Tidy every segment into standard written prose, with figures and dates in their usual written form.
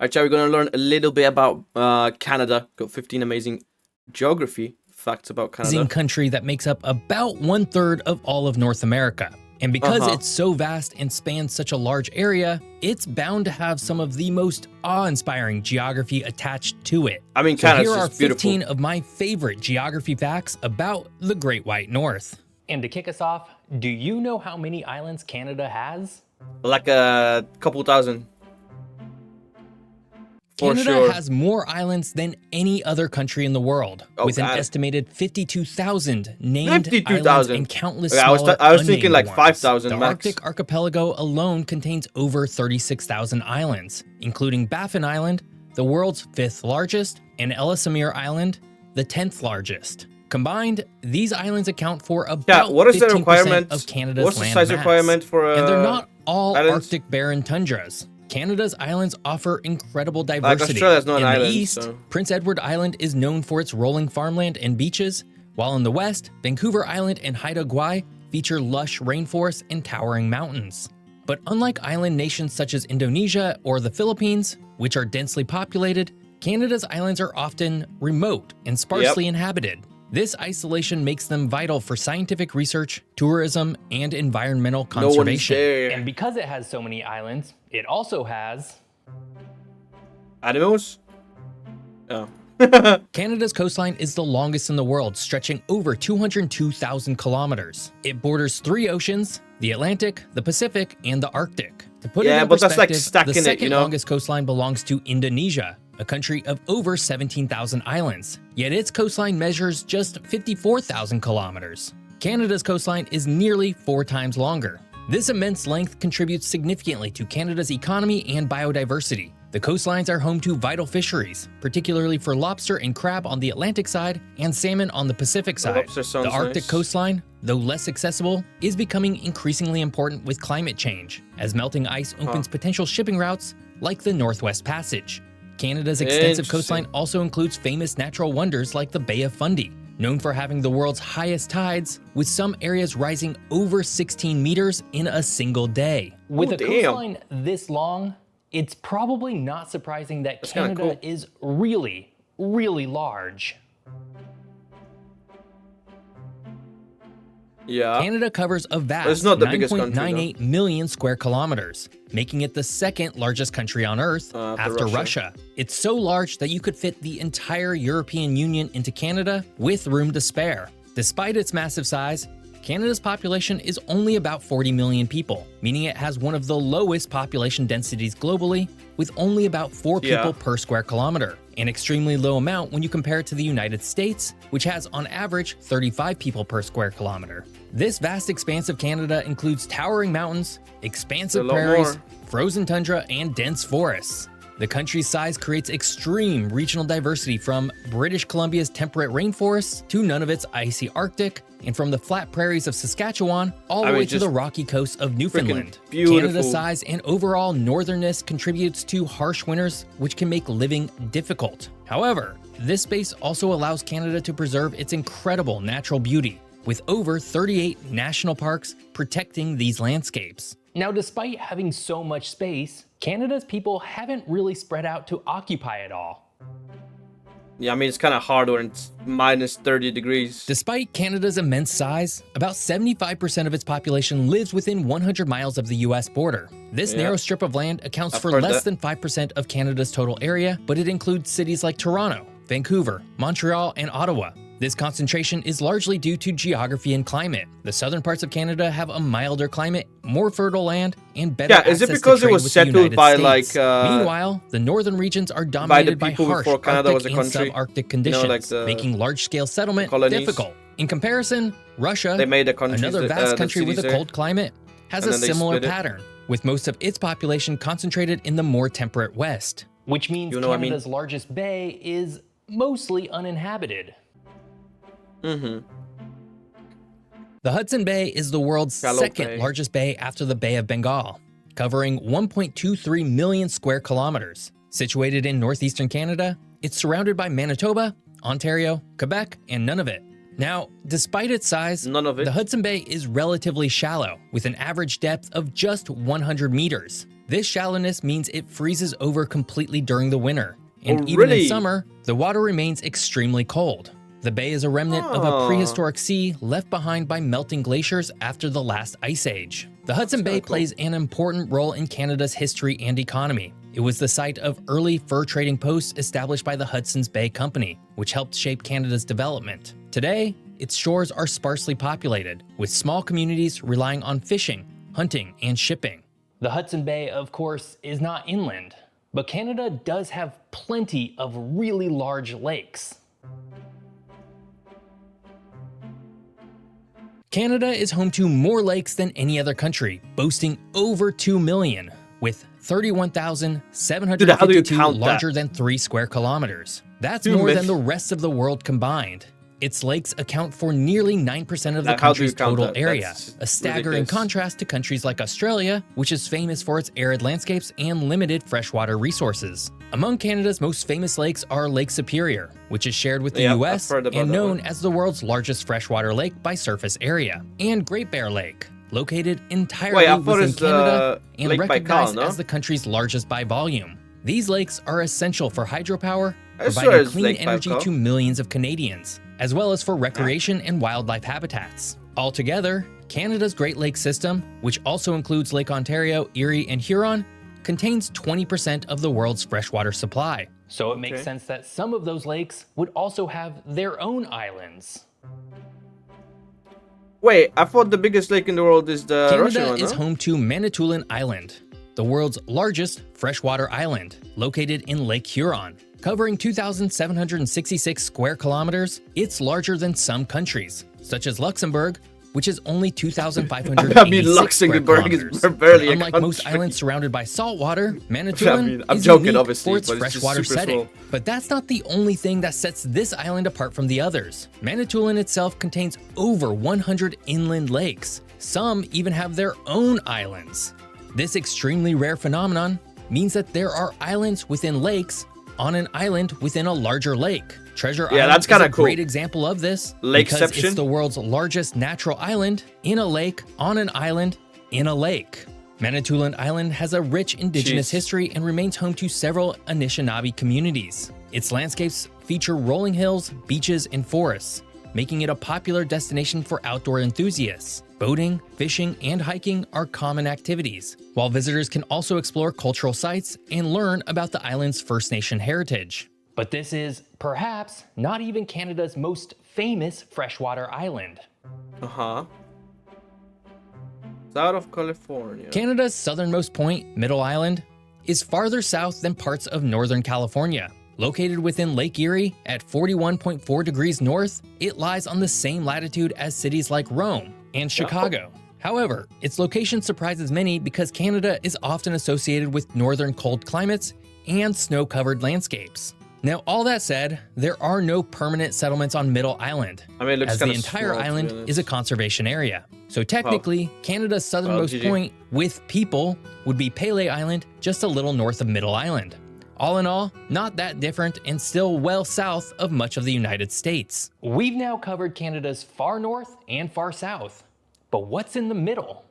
Alright, we're gonna learn a little bit about Canada. Got 15 amazing geography facts about Canada. Country that makes up about 1/3 of all of North America. And because it's so vast and spans such a large area, it's bound to have some of the most awe-inspiring geography attached to it. I mean, So Canada's here are just beautiful. 15 of my favorite geography facts about the Great White North. And to kick us off, do you know how many islands Canada has? Like a couple thousand. For Canada sure. has more islands than any other country in the world, with an estimated 52,000 named 52,000. islands and countless Okay, smaller I was thinking unnamed like ones. 5,000 The max. Arctic archipelago alone contains over 36,000 islands, including Baffin Island, the world's 5th largest, and Ellesmere Island, the 10th largest. Combined, these islands account for about what is the 15% requirement? of Canada's What's the land size mass. requirement for And they're not all islands? Arctic barren tundras. Canada's islands offer incredible diversity. Australia's not in an the island, east, so- Prince Edward Island is known for its rolling farmland and beaches, while in the west, Vancouver Island and Haida Gwaii feature lush rainforests and towering mountains. But unlike island nations such as Indonesia or the Philippines, which are densely populated, Canada's islands are often remote and sparsely inhabited. This isolation makes them vital for scientific research, tourism, and environmental conservation. there. And because it has so many islands, it also has Animals? Oh. Canada's coastline is the longest in the world, stretching over 202,000 kilometers. It borders 3 oceans, the Atlantic, the Pacific, and the Arctic. To put it Yeah, in but that's like perspective, stacking the it, second you know? longest coastline belongs to Indonesia, a country of over 17,000 islands, yet its coastline measures just 54,000 kilometers. Canada's coastline is nearly 4 times longer. This immense length contributes significantly to Canada's economy and biodiversity. The coastlines are home to vital fisheries, particularly for lobster and crab on the Atlantic side and salmon on the Pacific side. lobster sounds The Arctic nice. coastline, though less accessible, is becoming increasingly important with climate change, as melting ice opens potential shipping routes like the Northwest Passage. Canada's extensive coastline also includes famous natural wonders like the Bay of Fundy, known for having the world's highest tides, with some areas rising over 16 meters in a single day. With a coastline this long, it's probably not surprising that Canada is really, really large. Yeah. Canada covers a It's vast not the biggest country, 9.98 million square kilometers, making it the second largest country on Earth after Russia. It's so large that you could fit the entire European Union into Canada with room to spare. Despite its massive size, Canada's population is only about 40 million people, meaning it has one of the lowest population densities globally, with only about 4 people per square kilometer, an extremely low amount when you compare it to the United States, which has on average 35 people per square kilometer. This vast expanse of Canada includes towering mountains, expansive prairies, frozen tundra, and dense forests. The country's size creates extreme regional diversity, from British Columbia's temperate rainforests to Nunavut's icy Arctic, and from the flat prairies of Saskatchewan all the way to the rocky coasts of Newfoundland. Canada's size and overall northernness contributes to harsh winters, which can make living difficult. However, this space also allows Canada to preserve its incredible natural beauty, with over 38 national parks protecting these landscapes. Now, despite having so much space, Canada's people haven't really spread out to occupy it all. Yeah, I mean, it's kind of hard when it's minus 30 degrees. Despite Canada's immense size, about 75% of its population lives within 100 miles of the US border. This narrow strip of land accounts for less than 5% of Canada's total area, but it includes cities like Toronto, Vancouver, Montreal, and Ottawa. This concentration is largely due to geography and climate. The southern parts of Canada have a milder climate, more fertile land, and better access is it because to trade it was with the settled United by States. like Meanwhile, the northern regions are dominated by people harsh before Canada was Arctic a and country? subarctic conditions, You know, like the making large-scale settlement colonies? difficult. In comparison, Russia, They made the countries another that, vast the country with a cities cold climate, has And a then they similar split it. pattern, with most of its population concentrated in the more temperate west. Which means You know what I mean? Canada's largest bay is mostly uninhabited. The Hudson Bay is the world's second largest bay after the Bay of Bengal, covering 1.23 million square kilometers. Situated in northeastern Canada, it's surrounded by Manitoba, Ontario, Quebec, and Nunavut. Now, despite its size, the Hudson Bay is relatively shallow, with an average depth of just 100 meters. This shallowness means it freezes over completely during the winter, and Oh, even really? in summer, the water remains extremely cold. The bay is a remnant of a prehistoric sea left behind by melting glaciers after the last ice age. The Hudson Bay plays an important role in Canada's history and economy. It was the site of early fur trading posts established by the Hudson's Bay Company, which helped shape Canada's development. Today, its shores are sparsely populated, with small communities relying on fishing, hunting, and shipping. The Hudson Bay, of course, is not inland, but Canada does have plenty of really large lakes. Canada is home to more lakes than any other country, boasting over 2 million, with 31,752 larger than 3 square kilometers. That's more than the rest of the world combined. Its lakes account for nearly 9% of the country's total area, a staggering contrast to countries like Australia, which is famous for its arid landscapes and limited freshwater resources. Among Canada's most famous lakes are Lake Superior, which is shared with the US and known as the world's largest freshwater lake by surface area, and Great Bear Lake, located entirely within Canada and recognized as the country's largest by volume. These lakes are essential for hydropower, providing clean energy to millions of Canadians, as well as for recreation and wildlife habitats. Altogether, Canada's Great Lakes system, which also includes Lake Ontario, Erie, and Huron, contains 20% of the world's freshwater supply. So it makes sense that some of those lakes would also have their own islands. Wait, I thought the biggest lake in the world is the Russian one, Canada is home to Manitoulin Island, the world's largest freshwater island, located in Lake Huron. Covering 2,766 square kilometers, it's larger than some countries, such as Luxembourg, which is only 2,586 square kilometers. Barely Unlike most islands surrounded by salt water, Manitoulin is unique for its freshwater setting. But that's not the only thing that sets this island apart from the others. Manitoulin itself contains over 100 inland lakes. Some even have their own islands. This extremely rare phenomenon means that there are islands within lakes on an island within a larger lake. Treasure Island that's kind is of a cool. great example of this because it's the world's largest natural island in a lake on an island in a lake. Manitoulin Island has a rich indigenous history and remains home to several Anishinaabe communities. Its landscapes feature rolling hills, beaches, and forests, making it a popular destination for outdoor enthusiasts. Boating, fishing, and hiking are common activities, while visitors can also explore cultural sites and learn about the island's First Nation heritage. But this is, perhaps, not even Canada's most famous freshwater island. It's out of California. Canada's southernmost point, Middle Island, is farther south than parts of Northern California. Located within Lake Erie at 41.4 degrees north, it lies on the same latitude as cities like Rome and Chicago. However, its location surprises many because Canada is often associated with northern cold climates and snow-covered landscapes. Now, all that said, there are no permanent settlements on Middle Island, as the entire island is a conservation area. So technically, Canada's southernmost point with people would be Pelee Island, just a little north of Middle Island. All in all, not that different and still well south of much of the United States. We've now covered Canada's far north and far south, but what's in the middle?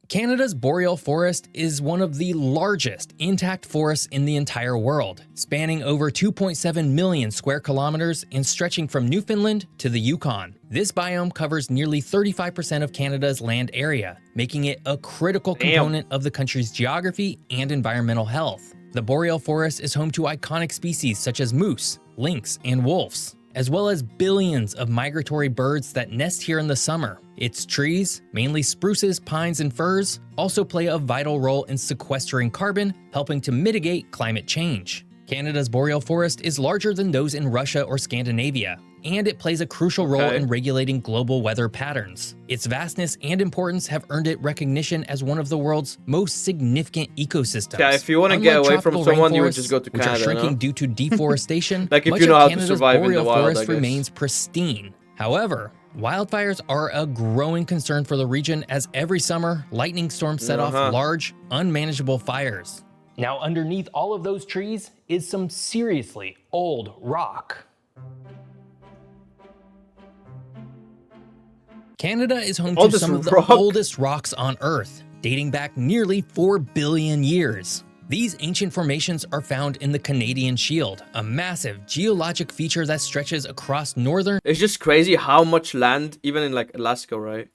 Canada's boreal forest is one of the largest intact forests in the entire world, spanning over 2.7 million square kilometers and stretching from Newfoundland to the Yukon. This biome covers nearly 35% of Canada's land area, making it a critical component of the country's geography and environmental health. The boreal forest is home to iconic species such as moose, lynx, and wolves, as well as billions of migratory birds that nest here in the summer. Its trees, mainly spruces, pines, and firs, also play a vital role in sequestering carbon, helping to mitigate climate change. Canada's boreal forest is larger than those in Russia or Scandinavia, and it plays a crucial role in regulating global weather patterns. Its vastness and importance have earned it recognition as one of the world's most significant ecosystems. Yeah, if you want to get away from someone, you would just go to Canada, which are shrinking due to deforestation. Like if much you know of how Canada's to survive in the boreal wild, forest remains pristine. However, wildfires are a growing concern for the region as every summer, lightning storms set off large, unmanageable fires. Now, underneath all of those trees is some seriously old rock. Canada is home to Oldest some of the rock? oldest rocks on Earth, dating back nearly 4 billion years. These ancient formations are found in the Canadian Shield, a massive geologic feature that stretches across northern. It's just crazy how much land, even in like Alaska, right?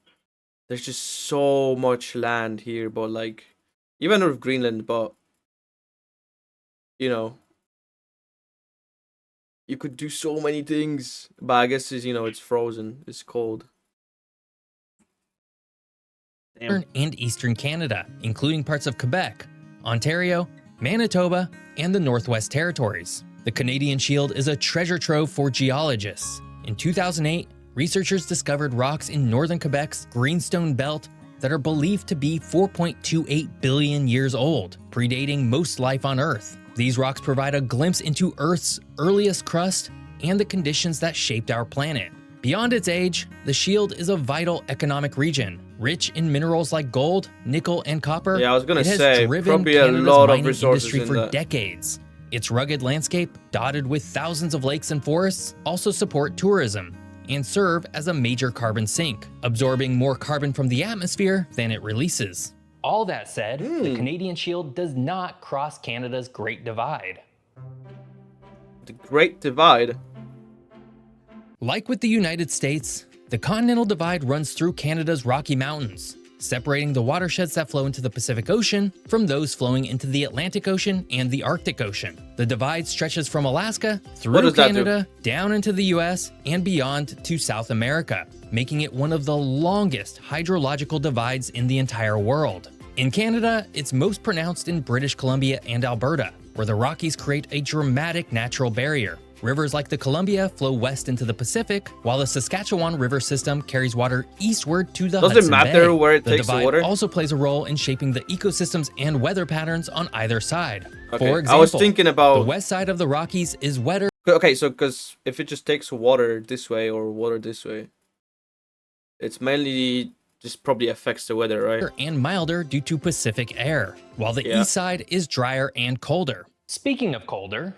There's just so much land here, but like, even with Greenland, but you know, you could do so many things. But I guess it's, it's frozen, it's cold. Damn. And eastern Canada, including parts of Quebec, Ontario, Manitoba, and the Northwest Territories. The Canadian Shield is a treasure trove for geologists. In 2008, researchers discovered rocks in northern Quebec's Greenstone Belt that are believed to be 4.28 billion years old, predating most life on Earth. These rocks provide a glimpse into Earth's earliest crust and the conditions that shaped our planet. Beyond its age, the Shield is a vital economic region, rich in minerals like gold, nickel, and copper. Yeah, I was gonna it has say, driven probably Canada's a lot of mining resources industry in for that. decades. Its rugged landscape, dotted with thousands of lakes and forests, also support tourism and serve as a major carbon sink, absorbing more carbon from the atmosphere than it releases. All that said, the Canadian Shield does not cross Canada's Great Divide. The Great Divide. Like with the United States, the Continental Divide runs through Canada's Rocky Mountains, separating the watersheds that flow into the Pacific Ocean from those flowing into the Atlantic Ocean and the Arctic Ocean. The divide stretches from Alaska through Canada, down into the US, and beyond to South America, making it one of the longest hydrological divides in the entire world. In Canada, it's most pronounced in British Columbia and Alberta, where the Rockies create a dramatic natural barrier. Rivers like the Columbia flow west into the Pacific, while the Saskatchewan River system carries water eastward to the Hudson Bay. Does it matter where it takes the divide water? Also plays a role in shaping the ecosystems and weather patterns on either side. Okay, For example, I was thinking about the west side of the Rockies is wetter. Okay, so because if it just takes water this way or water this way, it's mainly just probably affects the weather, right? And milder due to Pacific air, while the east side is drier and colder. Speaking of colder,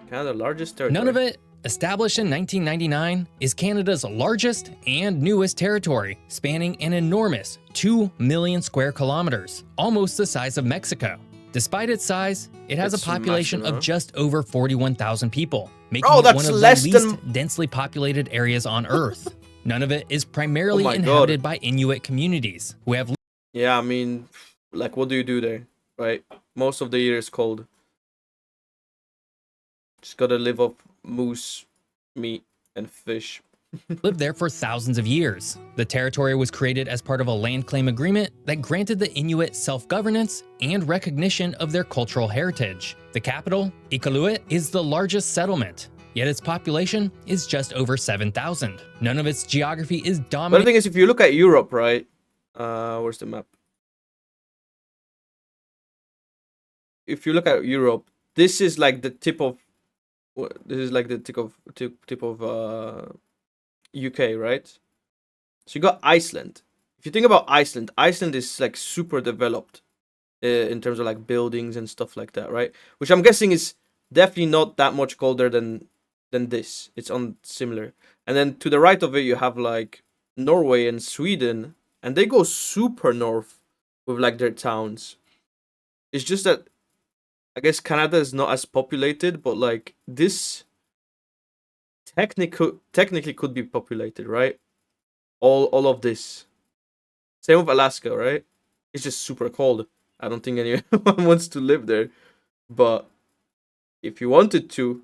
Canada's largest territory. Nunavut, established in 1999, is Canada's largest and newest territory, spanning an enormous 2 million square kilometers, almost the size of Mexico. Despite its size, it has a population of just over 41,000 people, making it one of the least densely populated areas on Earth. Nunavut is primarily inhabited by Inuit communities who have. Yeah, I mean, like, what do you do there, right? Most of the year is cold. Just gotta live off moose, meat, and fish. Lived there for thousands of years. The territory was created as part of a land claim agreement that granted the Inuit self-governance and recognition of their cultural heritage. The capital, Iqaluit, is the largest settlement, yet its population is just over 7,000. None of its geography is dominated. But the thing is, if you look at Europe, right? Where's the map? If you look at Europe, this is like the tip of UK, right? So you got Iceland. If you think about Iceland, Iceland is like super developed in terms of like buildings and stuff like that, right? Which I'm guessing is definitely not that much colder than this. It's on similar. And then to the right of it, you have like Norway and Sweden, and they go super north with like their towns. It's just that I guess Canada is not as populated, but like this technically could be populated, right? All of this. Same with Alaska, right? It's just super cold. I don't think anyone wants to live there. But if you wanted to,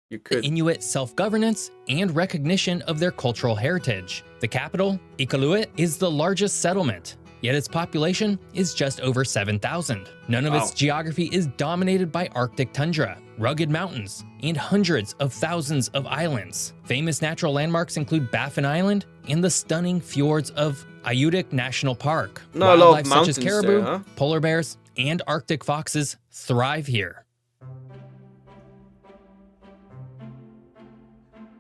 you could. Inuit self-governance and recognition of their cultural heritage. The capital, Iqaluit, is the largest settlement, yet its population is just over 7,000. None of its geography is dominated by Arctic tundra, rugged mountains, and hundreds of thousands of islands. Famous natural landmarks include Baffin Island and the stunning fjords of Ayudik National Park. Wildlife such as caribou, polar bears, and Arctic foxes thrive here.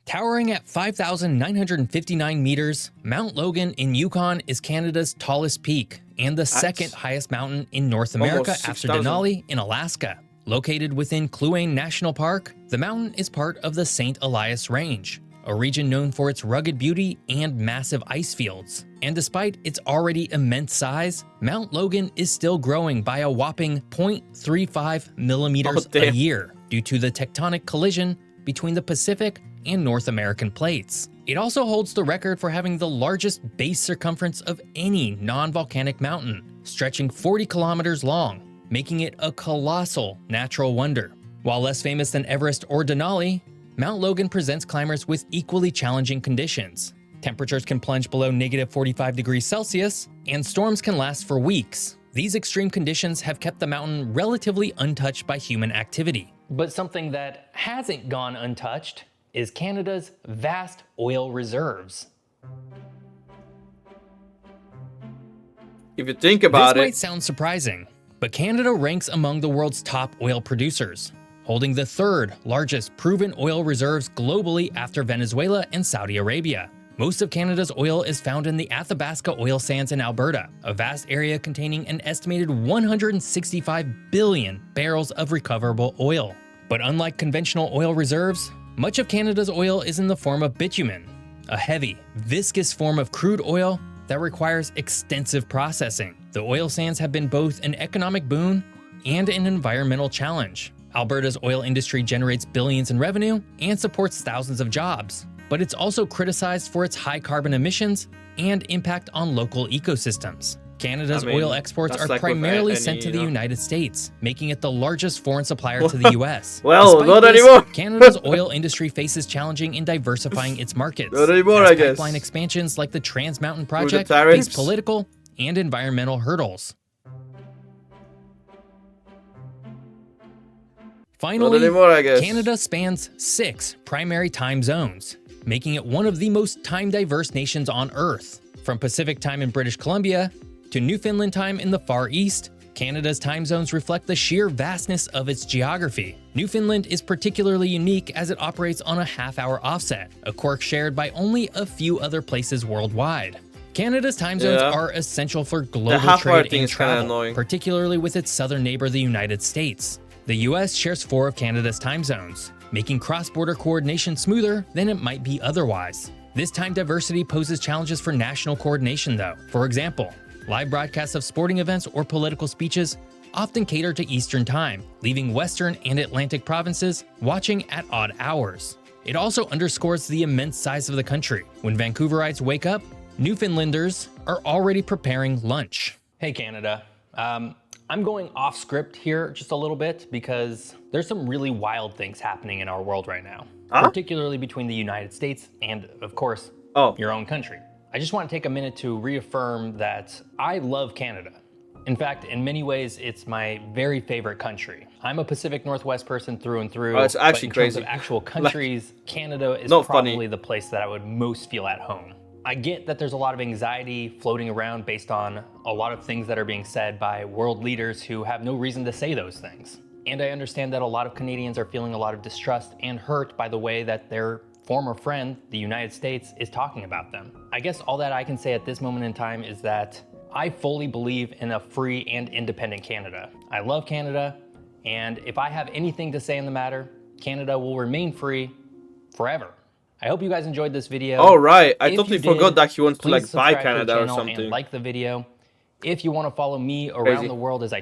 Towering at 5,959 meters, Mount Logan in Yukon is Canada's tallest peak and the second highest mountain in North America after Denali in Alaska. Located within Kluane National Park, the mountain is part of the St. Elias Range, a region known for its rugged beauty and massive ice fields. And despite its already immense size, Mount Logan is still growing by a whopping 0.35 millimeters a year due to the tectonic collision between the Pacific and North American plates. It also holds the record for having the largest base circumference of any non-volcanic mountain, stretching 40 kilometers long, making it a colossal natural wonder. While less famous than Everest or Denali, Mount Logan presents climbers with equally challenging conditions. Temperatures can plunge below -45 degrees Celsius, and storms can last for weeks. These extreme conditions have kept the mountain relatively untouched by human activity. But something that hasn't gone untouched is Canada's vast oil reserves. If you think about this might sound surprising, but Canada ranks among the world's top oil producers, holding the third largest proven oil reserves globally after Venezuela and Saudi Arabia. Most of Canada's oil is found in the Athabasca oil sands in Alberta, a vast area containing an estimated 165 billion barrels of recoverable oil. But unlike conventional oil reserves, much of Canada's oil is in the form of bitumen, a heavy, viscous form of crude oil that requires extensive processing. The oil sands have been both an economic boon and an environmental challenge. Alberta's oil industry generates billions in revenue and supports thousands of jobs, but it's also criticized for its high carbon emissions and impact on local ecosystems. Canada's oil exports are primarily sent to the United States, making it the largest foreign supplier to the US. Well, not anymore. Canada's oil industry faces challenging in diversifying its markets. Not anymore, I guess. Pipeline expansions like the Trans Mountain Project face political and environmental hurdles. Finally, Canada spans 6 primary time zones, making it one of the most time-diverse nations on Earth. From Pacific time in British Columbia to Newfoundland time in the Far East, Canada's time zones reflect the sheer vastness of its geography. Newfoundland is particularly unique as it operates on a half-hour offset, a quirk shared by only a few other places worldwide. Canada's time zones are essential for global trade and travel, particularly with its southern neighbor, the United States. The US shares 4 of Canada's time zones, making cross-border coordination smoother than it might be otherwise. This time diversity poses challenges for national coordination though. For example, live broadcasts of sporting events or political speeches often cater to Eastern time, leaving Western and Atlantic provinces watching at odd hours. It also underscores the immense size of the country. When Vancouverites wake up, Newfoundlanders are already preparing lunch. Hey Canada, I'm going off script here just a little bit because there's some really wild things happening in our world right now, particularly between the United States and, of course, your own country. I just want to take a minute to reaffirm that I love Canada. In fact, in many ways, it's my very favorite country. I'm a Pacific Northwest person through and through. Oh, it's actually but in crazy. terms of actual countries, Canada is probably the place that I would most feel at home. I get that there's a lot of anxiety floating around based on a lot of things that are being said by world leaders who have no reason to say those things. And I understand that a lot of Canadians are feeling a lot of distrust and hurt by the way that their former friend, the United States, is talking about them. I guess all that I can say at this moment in time is that I fully believe in a free and independent Canada. I love Canada, and if I have anything to say in the matter, Canada will remain free forever. I hope you guys enjoyed this video. Oh, right. I totally forgot that he wants to like buy Canada or something. And like the video. If you want to follow me around the world as I